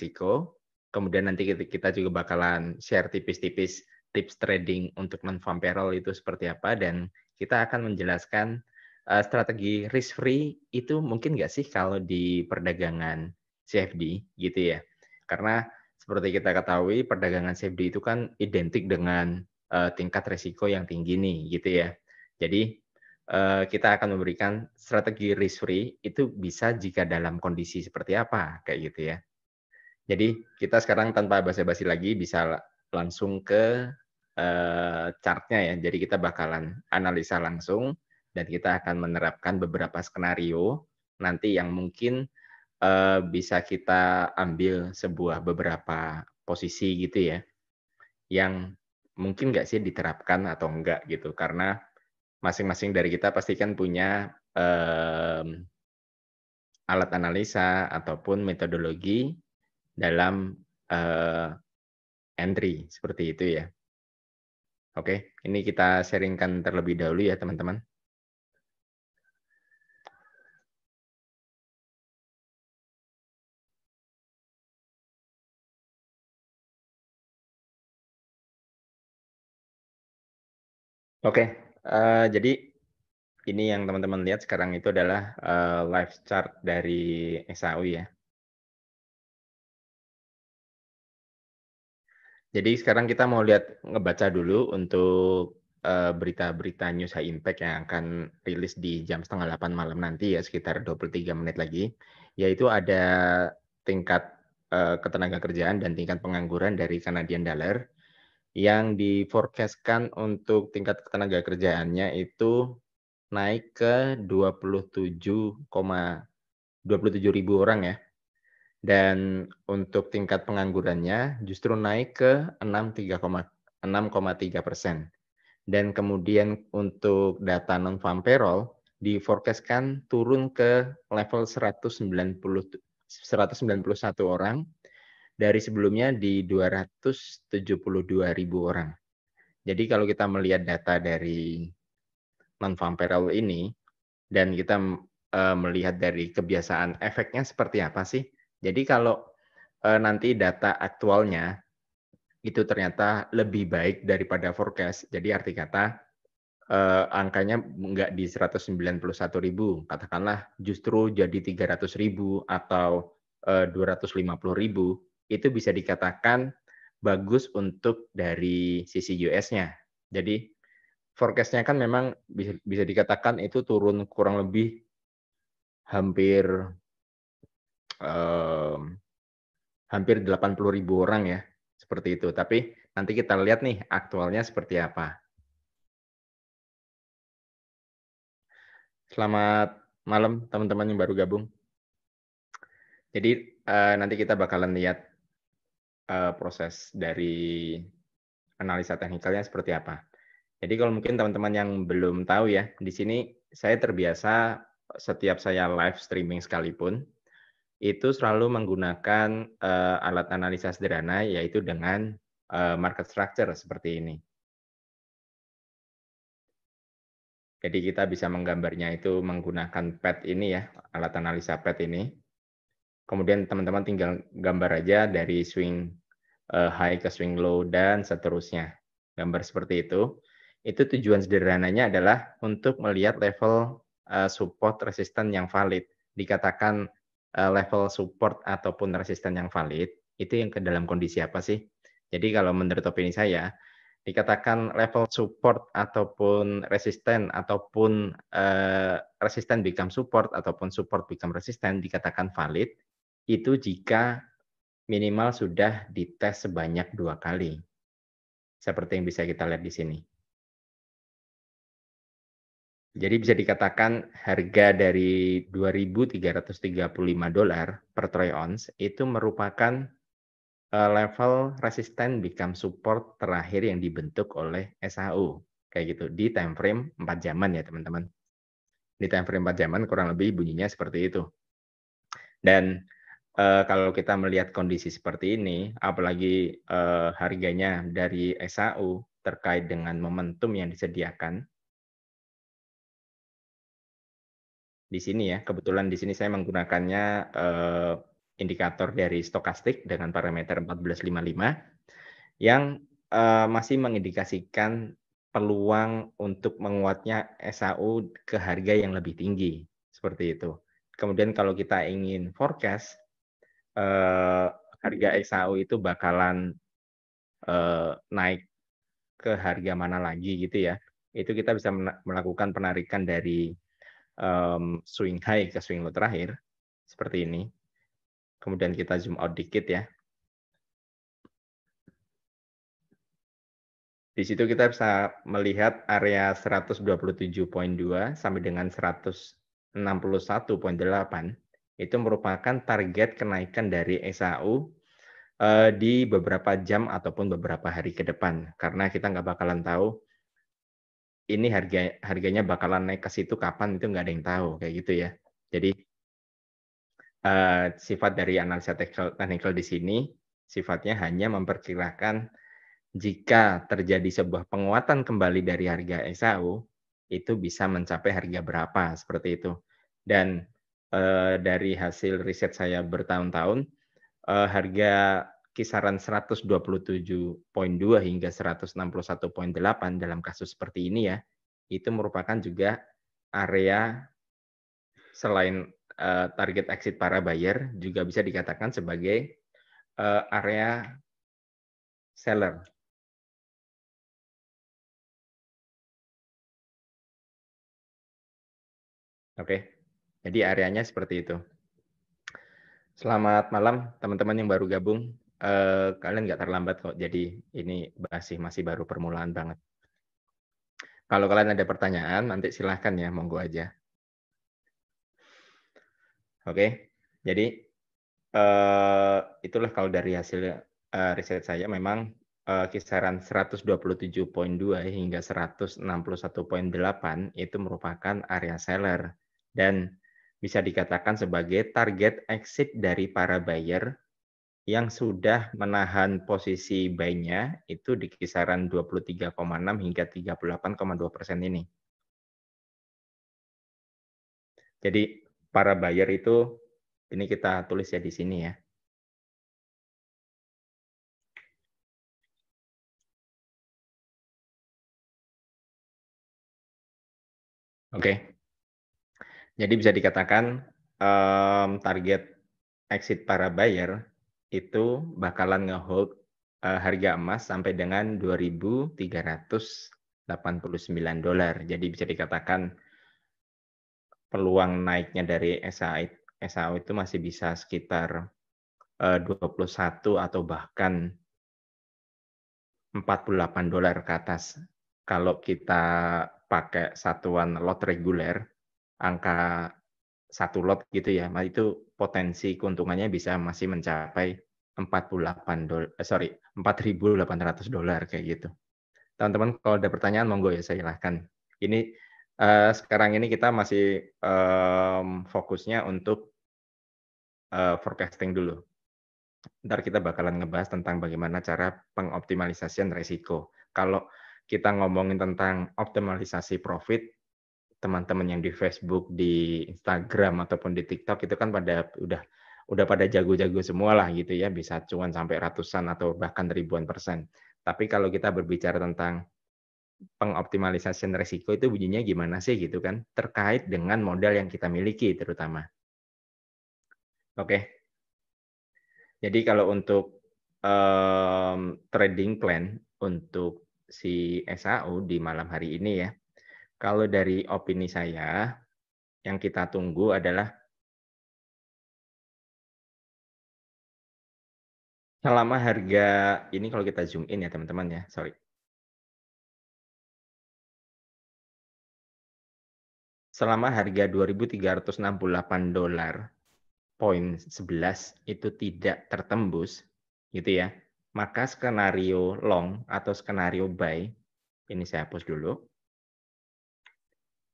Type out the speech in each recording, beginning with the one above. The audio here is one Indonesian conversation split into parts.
resiko, kemudian nanti kita juga bakalan share tipis-tipis tips trading untuk non-farm payroll itu seperti apa, dan kita akan menjelaskan, strategi risk free itu mungkin nggak sih kalau di perdagangan CFD gitu ya. Karena seperti kita ketahui perdagangan CFD itu kan identik dengan, tingkat resiko yang tinggi nih gitu ya. Jadi, kita akan memberikan strategi risk free itu bisa jika dalam kondisi seperti apa, kayak gitu ya. Jadi kita sekarang tanpa basa-basi lagi bisa langsung ke, chart-nya ya. Jadi kita bakalan analisa langsung dan kita akan menerapkan beberapa skenario nanti yang mungkin, bisa kita ambil beberapa posisi gitu ya, yang mungkin nggak sih diterapkan atau enggak gitu. Karena masing-masing dari kita pasti kan punya, alat analisa ataupun metodologi dalam, eee, entry, seperti itu ya. Oke, ini kita sharing-kan terlebih dahulu ya teman-teman. Oke, jadi ini yang teman-teman lihat sekarang itu adalah, live chart dari SAU ya. Jadi sekarang kita mau lihat ngebaca dulu untuk, berita-berita news high impact yang akan rilis di jam 7:30 malam nanti ya, sekitar 23 menit lagi. Yaitu ada tingkat, ketenagakerjaan dan tingkat pengangguran dari Canadian dollar yang di-forecast-kan untuk tingkat ketenagakerjaannya itu naik ke 27,27 ribu orang ya. Dan untuk tingkat penganggurannya justru naik ke 6,3%. Dan kemudian untuk data non-farm payroll di-forecast-kan turun ke level 191 orang dari sebelumnya di 272 ribu orang. Jadi kalau kita melihat data dari non-farm payroll ini dan kita, melihat dari kebiasaan efeknya seperti apa sih. Jadi kalau, nanti data aktualnya itu ternyata lebih baik daripada forecast, jadi arti kata, angkanya nggak di 191 ribu, katakanlah justru jadi 300 ribu atau, 250 ribu, itu bisa dikatakan bagus untuk dari sisi US-nya. Jadi forecast-nya kan memang bisa bisa dikatakan itu turun kurang lebih hampir, mmm, hampir 80 ribu orang ya, seperti itu. Tapi nanti kita lihat nih aktualnya seperti apa. Selamat malam teman-teman yang baru gabung. Jadi, nanti kita bakalan lihat, proses dari analisa teknikalnya seperti apa. Jadi kalau mungkin teman-teman yang belum tahu ya, di sini saya terbiasa setiap saya live streaming sekalipun, itu selalu menggunakan, alat analisa sederhana yaitu dengan, market structure seperti ini. Jadi kita bisa menggambarnya itu menggunakan pad ini ya, alat analisa pad ini. Kemudian teman-teman tinggal gambar aja dari swing, high ke swing low dan seterusnya. Gambar seperti itu. Itu tujuan sederhananya adalah untuk melihat level, support resisten yang valid. Dikatakan, level support ataupun resisten yang valid, itu yang ke dalam kondisi apa sih? Jadi kalau menurut opini saya, dikatakan level support ataupun resisten ataupun, resisten become support ataupun support become resisten dikatakan valid, itu jika minimal sudah dites sebanyak 2 kali, seperti yang bisa kita lihat di sini. Jadi bisa dikatakan harga dari $2.335 per troy ounce itu merupakan, level resisten become support terakhir yang dibentuk oleh SHU, kayak gitu, di time frame 4 jaman ya teman-teman. Di time frame 4 jaman kurang lebih bunyinya seperti itu. Dan, kalau kita melihat kondisi seperti ini, apalagi, harganya dari SHU terkait dengan momentum yang disediakan di sini ya, kebetulan di sini saya menggunakannya, indikator dari stokastik dengan parameter 1455 yang masih mengindikasikan peluang untuk menguatnya SAU ke harga yang lebih tinggi, seperti itu. Kemudian kalau kita ingin forecast, harga SAU itu bakalan, naik ke harga mana lagi gitu ya, itu kita bisa melakukan penarikan dari, swing high ke swing low terakhir, seperti ini. Kemudian kita zoom out dikit ya. Di situ kita bisa melihat area 127,2 sampai dengan 161,8 itu merupakan target kenaikan dari SAU di beberapa jam ataupun beberapa hari ke depan. Karena kita nggak bakalan tahu ini harganya bakalan naik ke situ kapan, itu nggak ada yang tahu kayak gitu ya. Jadi sifat dari analisa technical di sini sifatnya hanya memperkirakan jika terjadi sebuah penguatan kembali dari harga SAU, itu bisa mencapai harga berapa, seperti itu. Dan, dari hasil riset saya bertahun-tahun, harga kisaran 127,2 hingga 161,8 dalam kasus seperti ini ya, itu merupakan juga area selain, target exit para buyer, juga bisa dikatakan sebagai, area seller. Oke, jadi areanya seperti itu. Selamat malam teman-teman yang baru gabung, kalian nggak terlambat kok, jadi ini masih baru permulaan banget. Kalau kalian ada pertanyaan nanti silahkan ya, monggo aja. Oke, jadi, itulah kalau dari hasil, riset saya memang, kisaran 127,2 hingga 161,8 itu merupakan area seller dan bisa dikatakan sebagai target exit dari para buyer yang sudah menahan posisi buy-nya itu di kisaran 23,6 hingga 38,2% ini. Jadi para buyer itu ini kita tulis ya di sini ya. Oke. Jadi bisa dikatakan, target exit para buyer itu bakalan nge-hold, harga emas sampai dengan $2.389. Jadi bisa dikatakan peluang naiknya dari SAU itu masih bisa sekitar, 21 atau bahkan $48 ke atas. Kalau kita pakai satuan lot reguler, angka satu lot gitu ya, itu potensi keuntungannya bisa masih mencapai $4.800 kayak gitu. Teman-teman kalau ada pertanyaan monggo ya silahkan. Ini sekarang ini kita masih fokusnya untuk forecasting dulu. Ntar kita bakalan ngebahas tentang bagaimana cara pengoptimalisasian resiko. Kalau kita ngomongin tentang optimalisasi profit, teman-teman yang di Facebook, di Instagram ataupun di TikTok itu kan udah pada jago-jago semua lah gitu ya, bisa cuan sampai ratusan atau bahkan ribuan persen. Tapi kalau kita berbicara tentang pengoptimalisasian resiko itu bunyinya gimana sih gitu kan, terkait dengan modal yang kita miliki terutama. Oke. Jadi kalau untuk, trading plan untuk si SAU di malam hari ini ya, kalau dari opini saya, yang kita tunggu adalah selama harga ini kalau kita zoom in ya teman-teman ya, sorry. Selama harga $2.368,11 itu tidak tertembus, gitu ya, maka skenario long atau skenario buy, ini saya hapus dulu,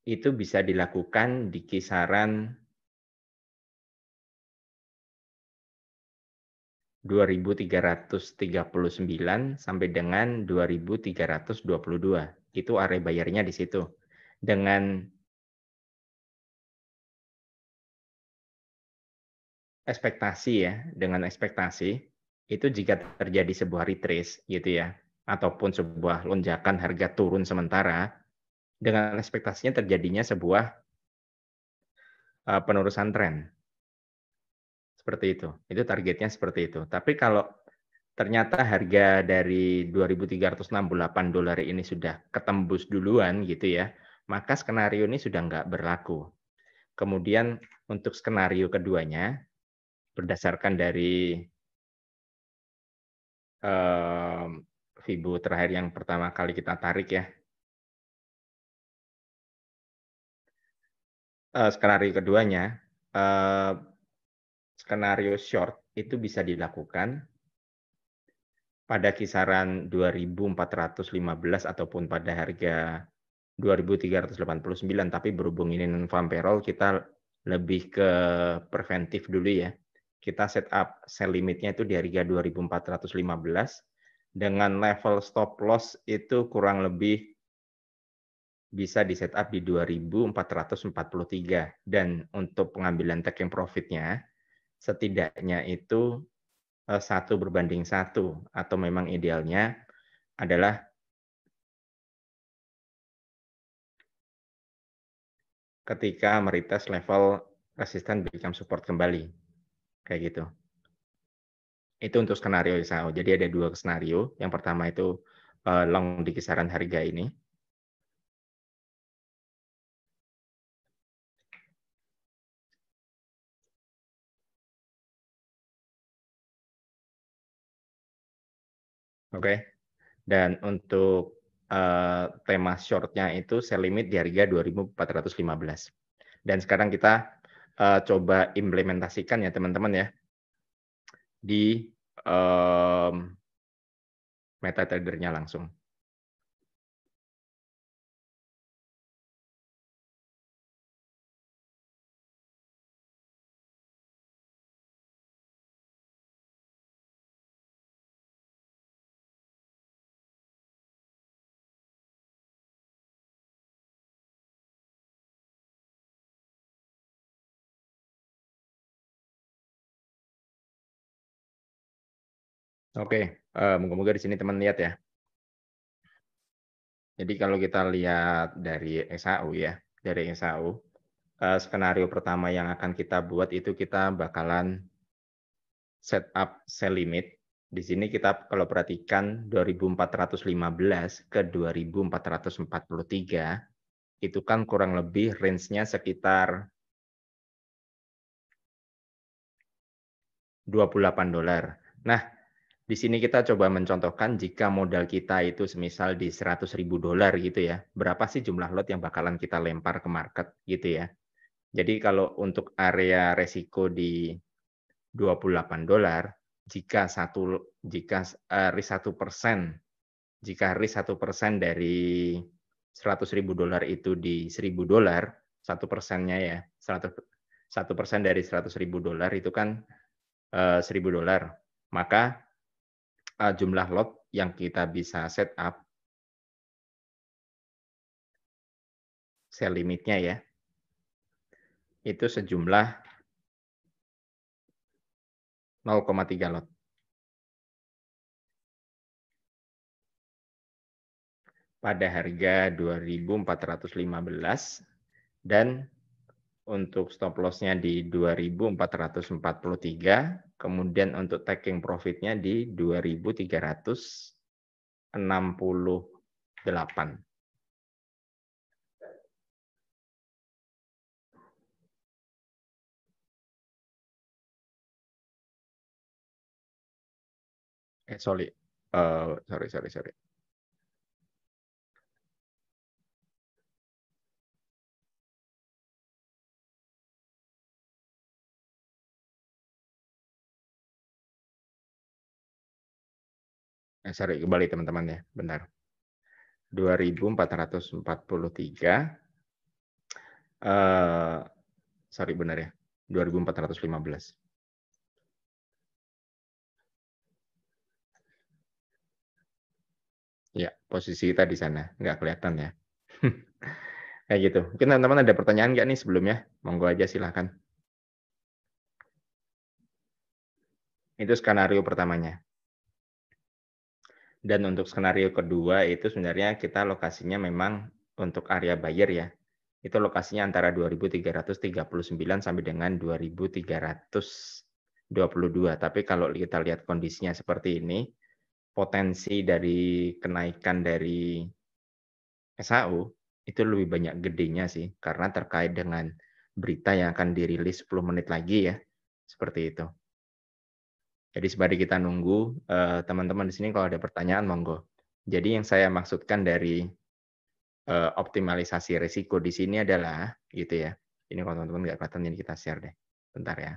itu bisa dilakukan di kisaran 2.339 sampai dengan 2.322. Itu area bayarnya di situ. Dengan ekspektasi ya, dengan ekspektasi, itu jika terjadi sebuah retrace gitu ya, ataupun sebuah lonjakan harga turun sementara, dengan ekspektasinya terjadinya sebuah, penerusan tren, seperti itu. Itu targetnya seperti itu. Tapi kalau ternyata harga dari $2.368 ini sudah ketembus duluan gitu ya, maka skenario ini sudah nggak berlaku. Kemudian untuk skenario keduanya, berdasarkan dari, Fibo terakhir yang pertama kali kita tarik ya, skenario keduanya, eee, skenario short itu bisa dilakukan pada kisaran 2.415 ataupun pada harga 2.389, tapi berhubung ini non-farm payroll kita lebih ke preventif dulu ya. Kita set up sell limitnya itu di harga 2.415 dengan level stop loss itu kurang lebih bisa di-setup di 2.443 dan untuk pengambilan taking profit-nya setidaknya itu, 1:1 atau memang idealnya adalah ketika meretest level resisten become support kembali, kayak gitu. Itu untuk skenario ISAO. Jadi ada 2 skenario, yang pertama itu, long di kisaran harga ini. Oke. Dan untuk, tema short-nya itu sell limit di harga 2.415. Dan sekarang kita, coba implementasikan ya teman-teman ya, di, MetaTrader-nya langsung. Oke, moga-moga di sini teman lihat ya. Jadi kalau kita lihat dari SAU ya, dari SAU, skenario pertama yang akan kita buat itu kita bakalan setup sell limit. Di sini kita kalau perhatikan 2.415 ke 2.443 itu kan kurang lebih range-nya sekitar $28. Nah, di sini kita coba mencontohkan jika modal kita itu semisal di $100.000 gitu ya, berapa sih jumlah lot yang bakalan kita lempar ke market gitu ya. Jadi kalau untuk area resiko di $28, jika risk 1%, jika risk 1% dari $100.000 itu di $1.000, 1%-nya ya, 1% dari $100.000 itu kan, $1.000. Maka, jumlah lot yang kita bisa set up sell limit-nya ya, itu sejumlah 0,3 lot. Pada harga 2.415 dan untuk stop loss-nya di 2.443, kemudian untuk taking profit-nya di 2.368. Sorry, sorry. Sorry, kembali teman-teman ya, bentar. 2.443, sorry benar ya, 2.415. Ya, posisi kita di sana, nggak kelihatan ya. Kayak gitu. Mungkin teman-teman ada pertanyaan nggak nih sebelumnya? Monggo aja silahkan. Itu skenario pertamanya. Dan untuk skenario kedua itu sebenarnya kita lokasinya memang untuk area buyer ya. Itu lokasinya antara 2.339 sampai dengan 2.322. Tapi kalau kita lihat kondisinya seperti ini, potensi dari kenaikan dari SHU itu lebih banyak gedenya sih, karena terkait dengan berita yang akan dirilis 10 menit lagi ya, seperti itu. Jadi sembari kita nunggu, teman-teman di sini kalau ada pertanyaan monggo. Jadi yang saya maksudkan dari, optimalisasi risiko di sini adalah gitu ya, ini kalau teman-teman nggak kelihatan ini kita share deh, bentar ya.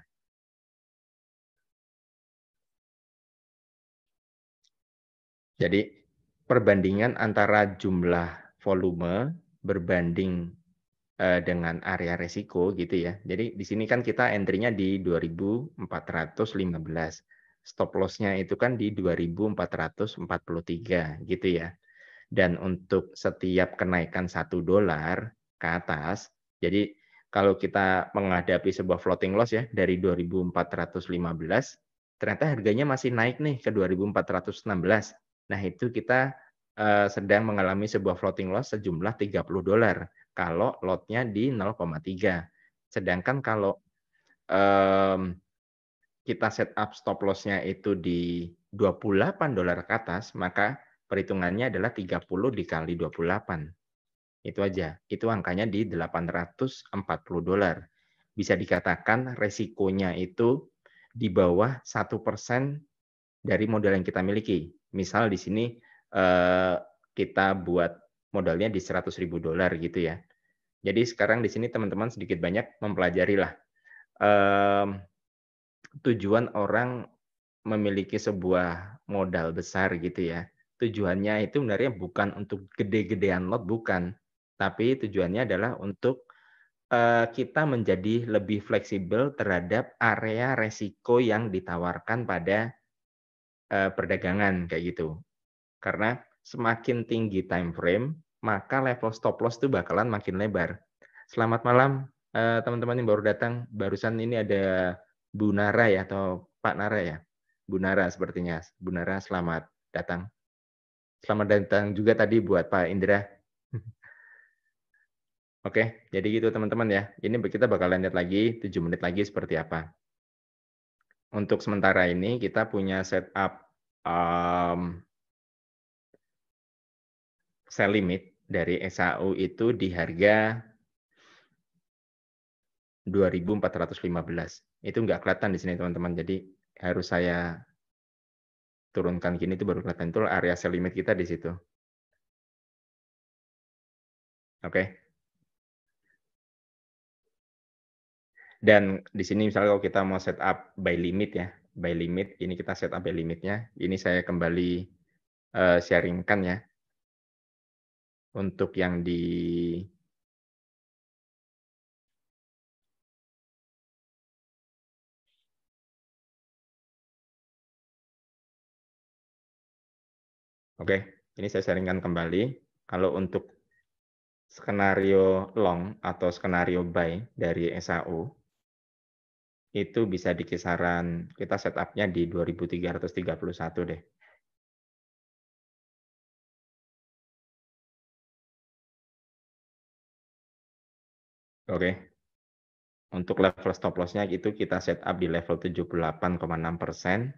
Jadi perbandingan antara jumlah volume berbanding, dengan area resiko gitu ya. Jadi di sini kan kita entry-nya di 2.415, stop loss-nya itu kan di 2.443 gitu ya. Dan untuk setiap kenaikan $1 ke atas, jadi kalau kita menghadapi sebuah floating loss ya dari 2.415, ternyata harganya masih naik nih ke 2.416. Nah itu kita, sedang mengalami sebuah floating loss sejumlah $30 kalau lotnya di 0,3. Sedangkan kalau, mmm, kita set up stop loss-nya itu di $28 ke atas, maka perhitungannya adalah 30 dikali 28. Itu aja. Itu angkanya di $840. Bisa dikatakan resikonya itu di bawah 1% dari modal yang kita miliki. Misal di sini, eee, kita buat modalnya di $100.000 gitu ya. Jadi sekarang di sini teman-teman sedikit banyak mempelajarilah, mmm, tujuan orang memiliki sebuah modal besar gitu ya. Tujuannya itu sebenarnya bukan untuk gede-gedean lot, bukan. Tapi tujuannya adalah untuk, kita menjadi lebih fleksibel terhadap area resiko yang ditawarkan pada, perdagangan, kayak gitu. Karena semakin tinggi time frame, maka level stop loss itu bakalan makin lebar. Selamat malam, teman-teman yang baru datang. Barusan ini ada Bu Nara ya atau Pak Nara ya? Bu Nara sepertinya. Bu Nara selamat datang. Selamat datang juga tadi buat Pak Indra. Oke, jadi gitu teman-teman ya. Ini kita bakalan lihat lagi 7 menit lagi seperti apa. Untuk sementara ini kita punya setup, sell limit dari SHU itu di harga 2.415. Itu nggak kelihatan di sini teman-teman, jadi harus saya turunkan gini itu baru kelihatan, itu area sell limit kita di situ. Oke. Dan di sini misalnya kalau kita mau setup buy limit ya, buy limit, ini kita setup buy limitnya, ini saya kembali, sharing-kan ya, untuk yang di oke, ini saya sharing-kan kembali. Kalau untuk skenario long atau skenario buy dari SHU, itu bisa di kisaran kita setup-nya di 2.331 deh. Oke. Untuk level stop loss-nya itu kita setup di level 78,6%,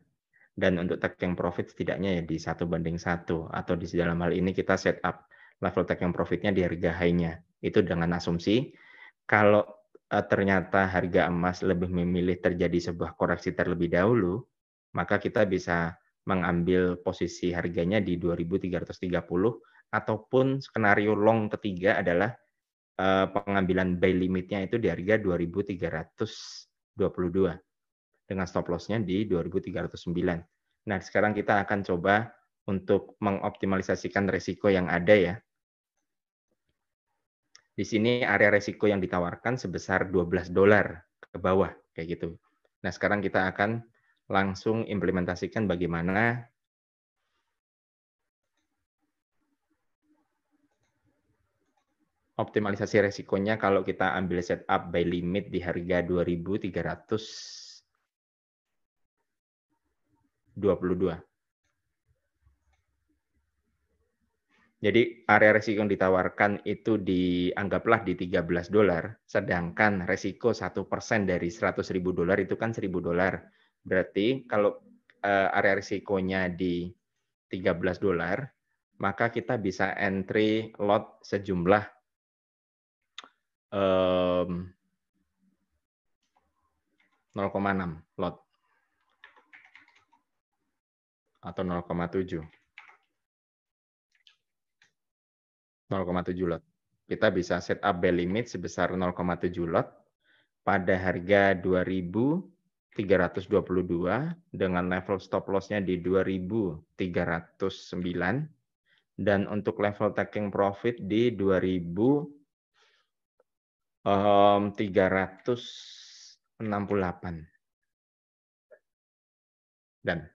dan untuk taking profit setidaknya ya di 1:1, atau di dalam hal ini kita setup level taking profit-nya di harga high-nya. Itu dengan asumsi kalau, ternyata harga emas lebih memilih terjadi sebuah koreksi terlebih dahulu, maka kita bisa mengambil posisi harganya di 2.330, ataupun skenario long ketiga adalah, pengambilan buy limit-nya itu di harga 2.322 dengan stop loss-nya di 2.309. Nah, sekarang kita akan coba untuk mengoptimalisasikan resiko yang ada ya. Di sini area resiko yang ditawarkan sebesar $12 ke bawah kayak gitu. Nah, sekarang kita akan langsung implementasikan bagaimana optimalisasi resikonya kalau kita ambil setup buy limit di harga 2.300 22. Jadi area resiko yang ditawarkan itu dianggaplah di $13, sedangkan resiko 1% dari $100.000 itu kan $1.000. Berarti kalau area risikonya di $13, maka kita bisa entry lot sejumlah 0,6 lot atau 0,7 lot. Kita bisa set up buy limit sebesar 0,7 lot pada harga 2.322 dengan level stop loss-nya di 2.309 dan untuk level taking profit di 2.368. Dan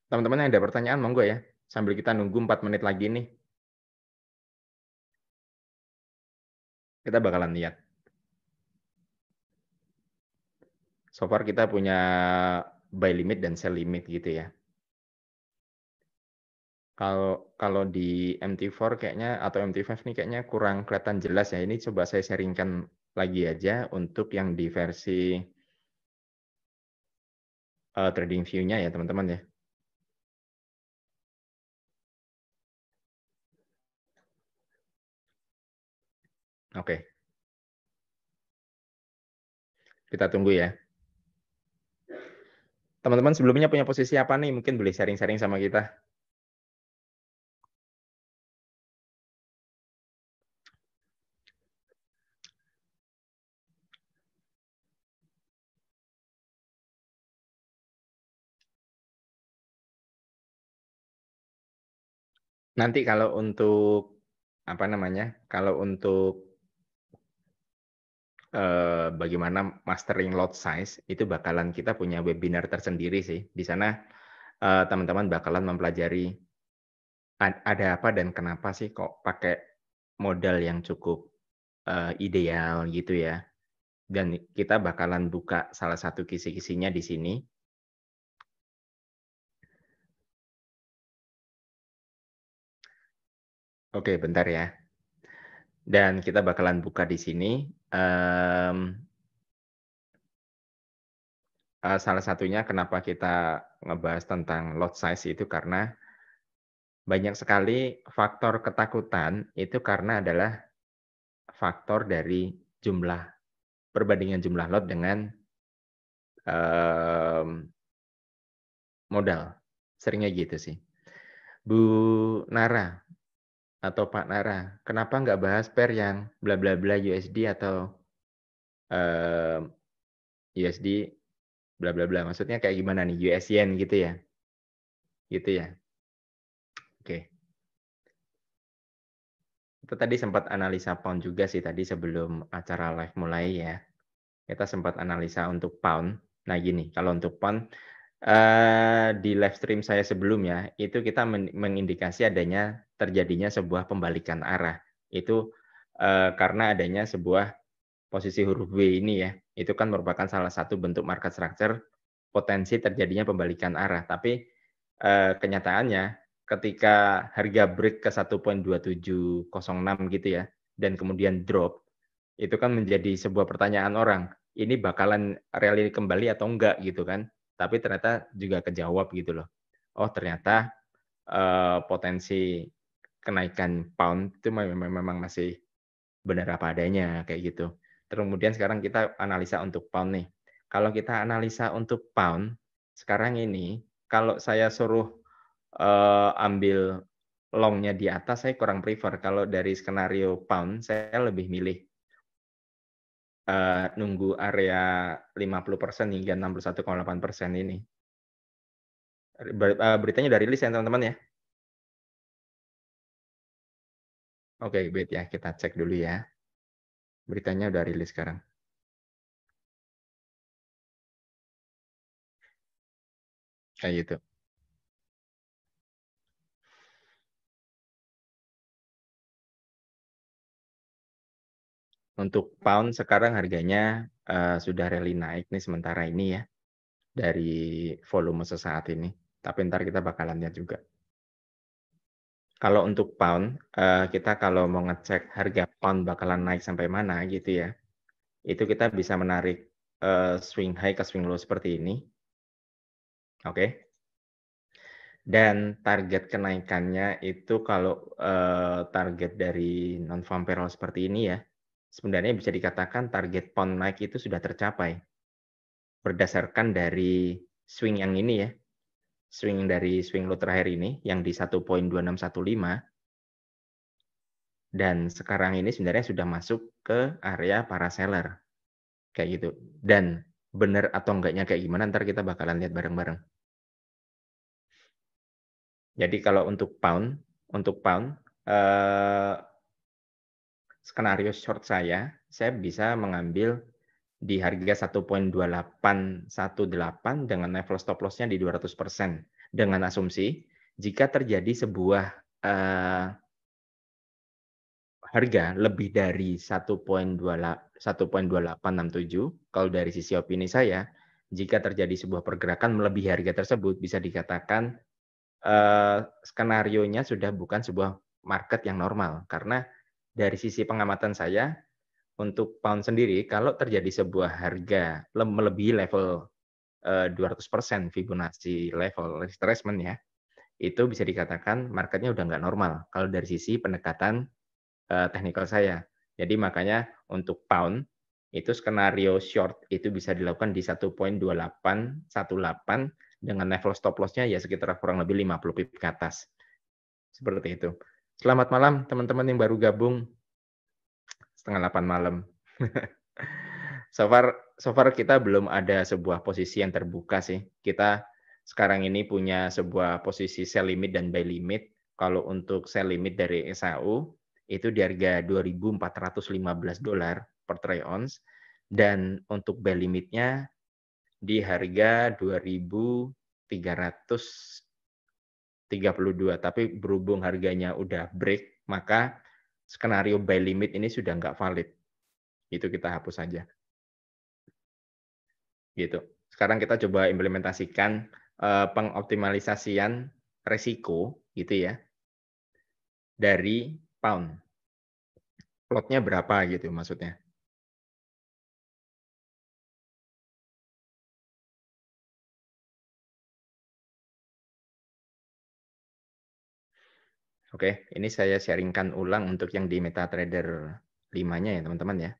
teman-teman yang ada pertanyaan monggo ya, sambil kita nunggu 4 menit lagi nih. Kita bakalan lihat. So far kita punya buy limit dan sell limit gitu ya. Kalau di MT4 kayaknya atau MT5 nih kayaknya kurang kelihatan jelas ya. Ini coba saya sharingkan lagi aja untuk yang di versi trading view-nya ya teman-teman ya. Oke. Kita tunggu ya. Teman-teman sebelumnya punya posisi apa nih? Mungkin boleh sharing-sharing sama kita. Nanti kalau untuk apa namanya? Kalau untuk bagaimana mastering lot size itu bakalan kita punya webinar tersendiri sih. Di sana teman-teman bakalan mempelajari ada apa dan kenapa sih kok pakai modal yang cukup ideal gitu ya. Dan kita bakalan buka salah satu kisi-kisinya di sini. Oke, bentar ya. Dan kita bakalan buka di sini. Salah satunya kenapa kita ngebahas tentang lot size itu karena banyak sekali faktor ketakutan itu karena adalah faktor dari perbandingan jumlah lot dengan modal. Seringnya gitu sih. Bu Nara atau Pak Nara, kenapa nggak bahas pair yang bla bla bla USD atau USD bla bla bla? Maksudnya kayak gimana nih? US Yen gitu ya? Gitu ya? Oke. Kita tadi sempat analisa pound juga sih tadi sebelum acara live mulai ya. Kita sempat analisa untuk pound. Nah gini, kalau untuk pound di live stream saya sebelumnya itu kita mengindikasi adanya terjadinya sebuah pembalikan arah. Itu karena adanya sebuah posisi huruf W ini ya. Itu kan merupakan salah satu bentuk market structure potensi terjadinya pembalikan arah. Tapi kenyataannya ketika harga break ke 1.2706 gitu ya dan kemudian drop, itu kan menjadi sebuah pertanyaan orang, ini bakalan rally kembali atau enggak gitu kan. Tapi ternyata juga kejawab gitu loh. Oh ternyata potensi kenaikan pound itu memang masih benar apa adanya kayak gitu. Kemudian sekarang kita analisa untuk pound nih. Kalau kita analisa untuk pound sekarang ini kalau saya suruh ambil long-nya di atas saya kurang prefer. Kalau dari skenario pound saya lebih milih nunggu area 50% hingga 61,8% ini. Beritanya udah rilis ya teman-teman ya? Oke, wait ya, kita cek dulu ya. Beritanya udah rilis sekarang. Kayak gitu. Untuk pound sekarang harganya sudah rally naik nih sementara ini ya. dari volume sesaat ini, tapi entar kita bakalan lihat juga. Kalau untuk pound, kita kalau mau ngecek harga pound bakalan naik sampai mana gitu ya, itu kita bisa menarik, swing high ke swing low seperti ini, oke. Dan target kenaikannya itu kalau, target dari non-farm payroll seperti ini ya, sebenarnya bisa dikatakan target pound naik itu sudah tercapai, berdasarkan dari swing yang ini ya, swing dari swing low terakhir ini yang di 1.2615 dan sekarang ini sebenarnya sudah masuk ke area para seller, kayak gitu. Dan bener atau enggaknya kayak gimana entar kita bakalan lihat bareng-bareng. Jadi kalau untuk pound, eee, skenario short saya bisa mengambil di harga 1.2818 dengan level stop loss-nya di 200% dengan asumsi jika terjadi sebuah, eee, harga lebih dari 1.2867 kalau dari sisi opini saya, jika terjadi sebuah pergerakan melebihi harga tersebut bisa dikatakan, skenarionya sudah bukan sebuah market yang normal. Karena dari sisi pengamatan saya, untuk pound sendiri kalau terjadi sebuah harga melebihi level, 200% Fibonacci level retracement ya, itu bisa dikatakan marketnya udah nggak normal kalau dari sisi pendekatan, teknikal saya. Jadi makanya untuk pound, itu skenario short itu bisa dilakukan di 1.2818 dengan level stop loss-nya ya sekitar kurang lebih 50 pip ke atas, seperti itu. Selamat malam teman-teman yang baru gabung, setengah 8 malam. So far kita belum ada sebuah posisi yang terbuka sih. Kita sekarang ini punya sebuah posisi sell limit dan buy limit. Kalau untuk sell limit dari SAU itu di harga $2.415 per troy ounce dan untuk buy limitnya di harga 2.332. Tapi berhubung harganya udah break, maka skenario buy limit ini sudah nggak valid. Itu kita hapus saja. Gitu. Sekarang kita coba implementasikan, pengoptimalisasian resiko gitu ya, dari pound. Plotnya berapa gitu maksudnya. Oke, ini saya sharing-kan ulang untuk yang di MetaTrader 5-nya ya teman-teman ya.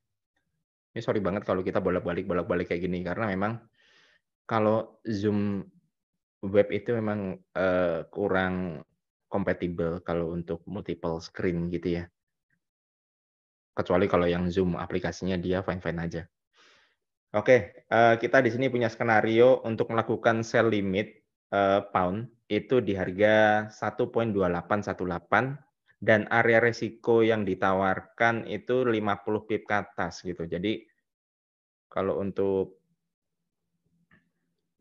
Ini sorry banget kalau kita bolak-balik kayak gini, karena memang kalau Zoom web itu memang, kurang kompatibel kalau untuk multiple screen gitu ya. Kecuali kalau yang Zoom aplikasinya dia fine-fine aja. Oke, kita di sini punya skenario untuk melakukan sell limit, pound itu di harga 1.2818 dan area resiko yang ditawarkan itu 50 pip ke atas gitu. Jadi kalau untuk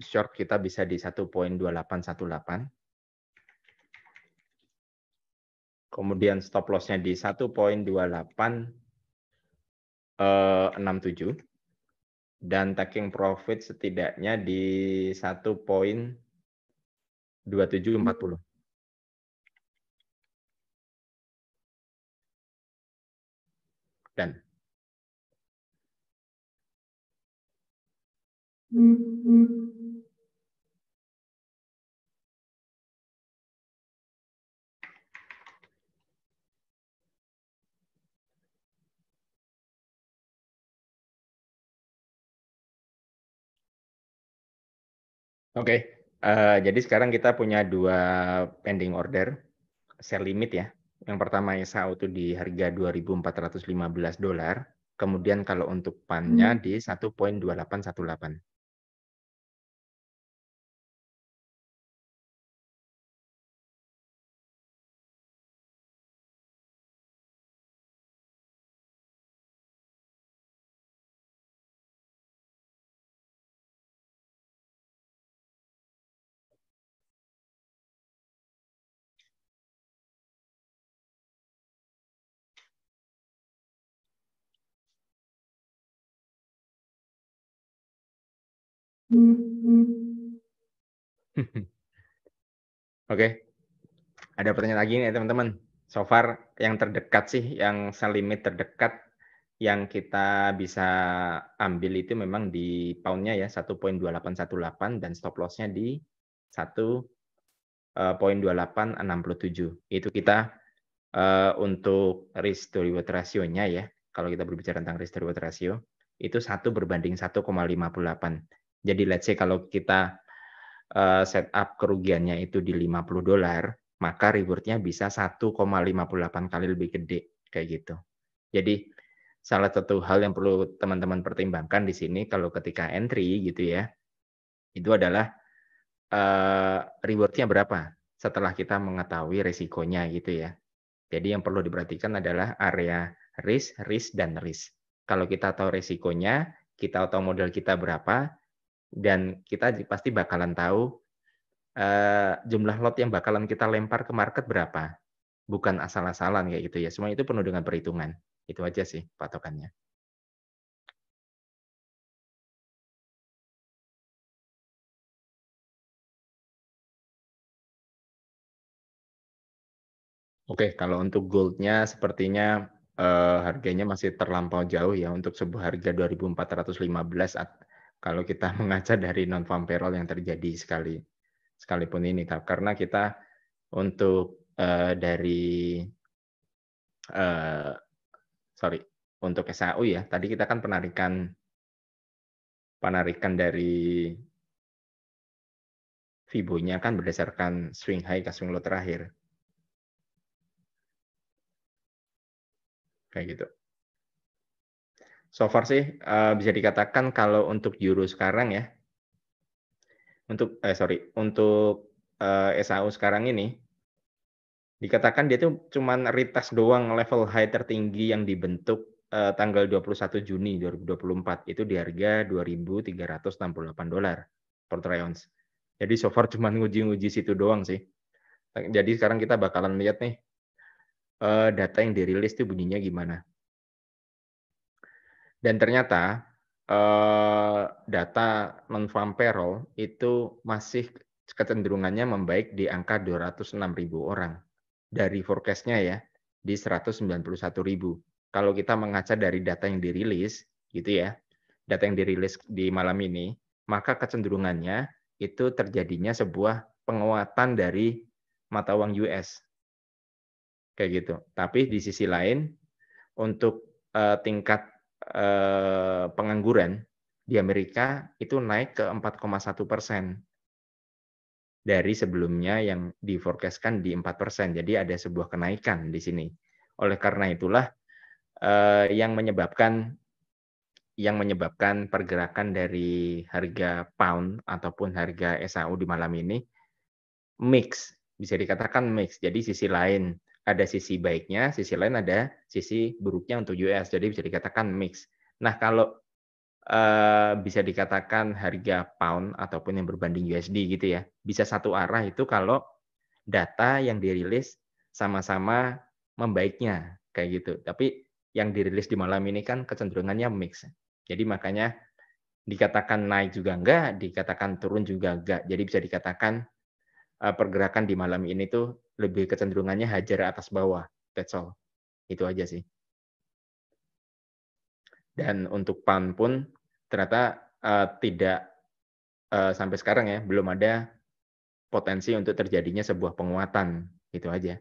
short kita bisa di 1.2818, kemudian stop loss-nya di 1.2867 dan taking profit setidaknya di 1.2740. Dan oke, jadi sekarang kita punya 2 pending order, sell limit ya. Yang pertama SAU itu di harga $2.415, kemudian kalau untuk PAN-nya di 1.2818. Oke, ada pertanyaan lagi nih teman-teman. So far yang terdekat sih, yang sell limit terdekat yang kita bisa ambil itu memang di pound-nya ya, 1.2818 dan stop loss-nya di 1.2867. Itu kita untuk risk to reward ratio-nya ya, kalau kita berbicara tentang risk to reward ratio, itu 1:1,58. Jadi let's say kalau kita setup kerugiannya itu di $50, maka reward-nya bisa 1,58 kali lebih gede, kayak gitu. Jadi salah satu hal yang perlu teman-teman pertimbangkan di sini kalau ketika entry gitu ya, itu adalah reward-nya berapa setelah kita mengetahui resikonya gitu ya. Jadi yang perlu diperhatikan adalah area risk, risk, dan risk. Kalau kita tahu resikonya, kita tahu modal kita berapa, dan kita pasti bakalan tahu jumlah lot yang bakalan kita lempar ke market berapa. Bukan asal-asalan kayak gitu ya. Semua itu penuh dengan perhitungan. Itu aja sih patokannya. Oke, kalau untuk gold-nya sepertinya harganya masih terlampau jauh ya untuk sebuah harga 2.415 kalau kita mengaca dari non farm payroll yang terjadi sekalipun ini. Karena kita untuk dari eee, sorry, untuk SAU ya, tadi kita kan penarikan penarikan dari Fibo-nya kan berdasarkan swing high ke swing low terakhir, kayak gitu. So far sih, bisa dikatakan kalau untuk euro sekarang ya, untuk SAU sekarang ini, dikatakan dia tuh cuman retest doang level high tertinggi yang dibentuk, tanggal 21 Juni 2024, itu di harga $2.368 per troy ounce. Jadi so far cuman nguji-nguji situ doang sih. Jadi sekarang kita bakalan lihat nih, data yang dirilis tuh bunyinya gimana. Dan ternyata, data non-farm payroll itu masih kecenderungannya membaik di angka 206.000 orang. Dari forecast-nya ya, di 191.000. Kalau kita mengaca dari data yang dirilis, gitu ya, data yang dirilis di malam ini, maka kecenderungannya itu terjadinya sebuah penguatan dari mata uang US, kayak gitu. Tapi di sisi lain, untuk tingkat pengangguran di Amerika itu naik ke 4,1% dari sebelumnya yang di-forecast-kan di 4%. Jadi ada sebuah kenaikan di sini. Oleh karena itulah yang menyebabkan pergerakan dari harga pound ataupun harga SAU di malam ini mix, bisa dikatakan mix. Jadi sisi lain ada sisi baiknya, sisi lain ada sisi buruknya untuk US. Jadi bisa dikatakan mix. Nah, kalau bisa dikatakan harga pound ataupun yang berbanding USD gitu ya, bisa satu arah itu kalau data yang dirilis sama-sama membaiknya, kayak gitu. Tapi yang dirilis di malam ini kan kecenderungannya mix. Jadi makanya dikatakan naik juga enggak, dikatakan turun juga enggak. Jadi bisa dikatakan pergerakan di malam ini tuh lebih kecenderungannya hajar atas bawah, that's all. Itu aja sih. Dan untuk pound pun ternyata tidak sampai sekarang ya belum ada potensi untuk terjadinya sebuah penguatan, itu aja.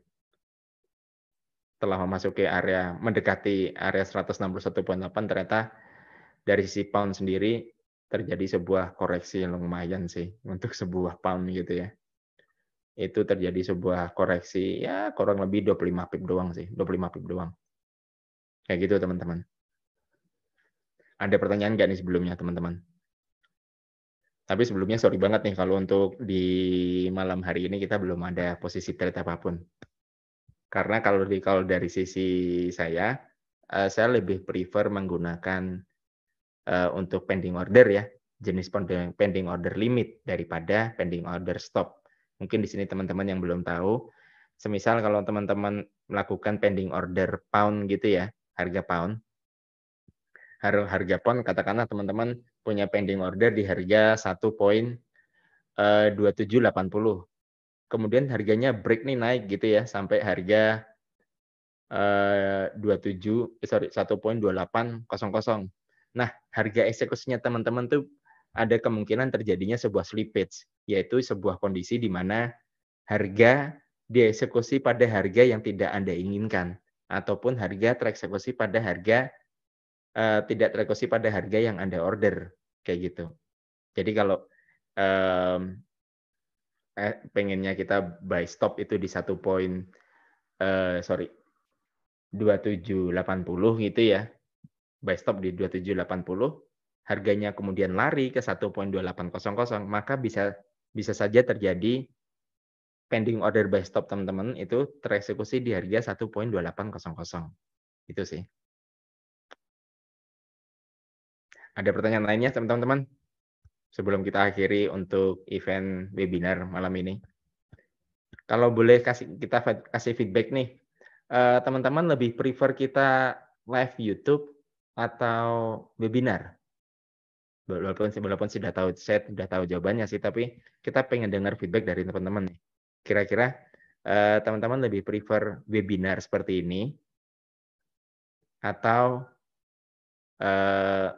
Setelah memasuki area mendekati area 161,8 ternyata dari sisi pound sendiri terjadi sebuah koreksi yang lumayan sih untuk sebuah pound gitu ya. Itu terjadi sebuah koreksi ya kurang lebih 25 pip doang sih, 25 pip doang. Kayak gitu teman-teman. Ada pertanyaan nggak nih sebelumnya teman-teman? Tapi sebelumnya sorry banget nih kalau untuk di malam hari ini kita belum ada posisi trade apapun. Karena kalau dari sisi saya lebih prefer menggunakan, untuk pending order ya, jenis pending order limit daripada pending order stop. Mungkin di sini teman-teman yang belum tahu, semisal kalau teman-teman melakukan pending order pound gitu ya, harga pound, harga pound katakanlah teman-teman punya pending order di harga 1,1 2780. Kemudian harganya break nih naik gitu ya sampai harga 1.2800. Nah, harga eksekusinya teman-teman tuh ada kemungkinan terjadinya sebuah slippage, yaitu sebuah kondisi di mana harga dieksekusi pada harga yang tidak Anda inginkan, ataupun harga tereksekusi pada harga tidak tereksekusi pada harga yang Anda order, kayak gitu. Jadi kalau, mmm, pengennya kita buy stop itu di 2780 gitu ya, buy stop di 2780, harganya kemudian lari ke 1.2800, maka bisa bisa saja terjadi pending order buy stop teman-teman itu tereksekusi di harga 1.2800. Itu sih. Ada pertanyaan lainnya teman-teman? Sebelum kita akhiri untuk event webinar malam ini. Kalau boleh kasih feedback nih, teman-teman lebih prefer kita live YouTube atau webinar? Walaupun saya sudah tahu jawabannya sih, tapi kita pengen dengar feedback dari teman-teman nih. Kira-kira, teman-teman lebih prefer webinar seperti ini atau, eee,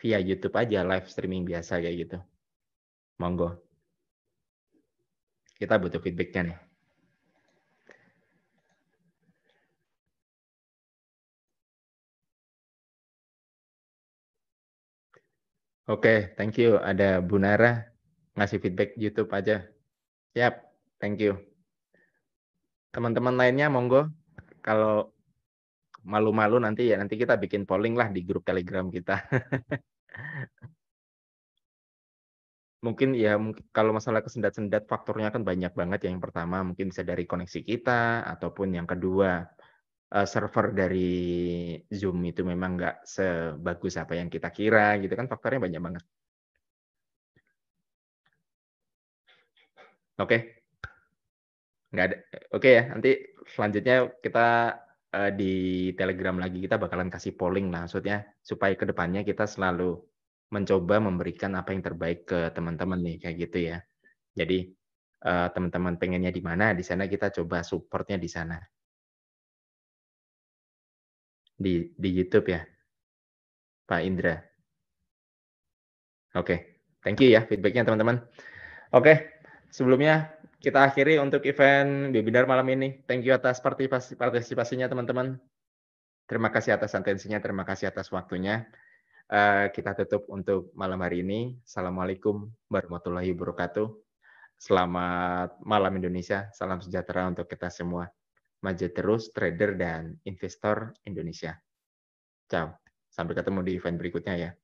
via YouTube aja live streaming biasa kayak gitu? Monggo, kita butuh feedback-nya nih. Oke, thank you. Ada Bu Nara ngasih feedback YouTube aja. Siap, thank you. Teman-teman lainnya monggo, kalau malu-malu nanti kita bikin polling lah di grup Telegram kita. Mungkin ya kalau masalah kesendat-sendat faktornya kan banyak banget ya. Yang pertama mungkin bisa dari koneksi kita, ataupun yang kedua, server dari Zoom itu memang nggak sebagus apa yang kita kira gitu kan, faktornya banyak banget. Oke? Nggak ada, oke ya, nanti selanjutnya kita, di Telegram lagi kita bakalan kasih polling lah, maksudnya supaya ke depannya kita selalu mencoba memberikan apa yang terbaik ke teman-teman nih, kayak gitu ya. Jadi, teman-teman pengennya di mana, di sana kita coba support-nya di sana. Di YouTube ya, Pak Indra? Oke, thank you ya feedback-nya teman-teman. Oke, sebelumnya kita akhiri untuk event webinar malam ini. Thank you atas partisipasinya teman-teman. Terima kasih atas atensinya, terima kasih atas waktunya. Kita tutup untuk malam hari ini. Assalamualaikum warahmatullahi wabarakatuh. Selamat malam Indonesia, salam sejahtera untuk kita semua. Maju terus trader dan investor Indonesia. Ciao, sampai ketemu di event berikutnya ya.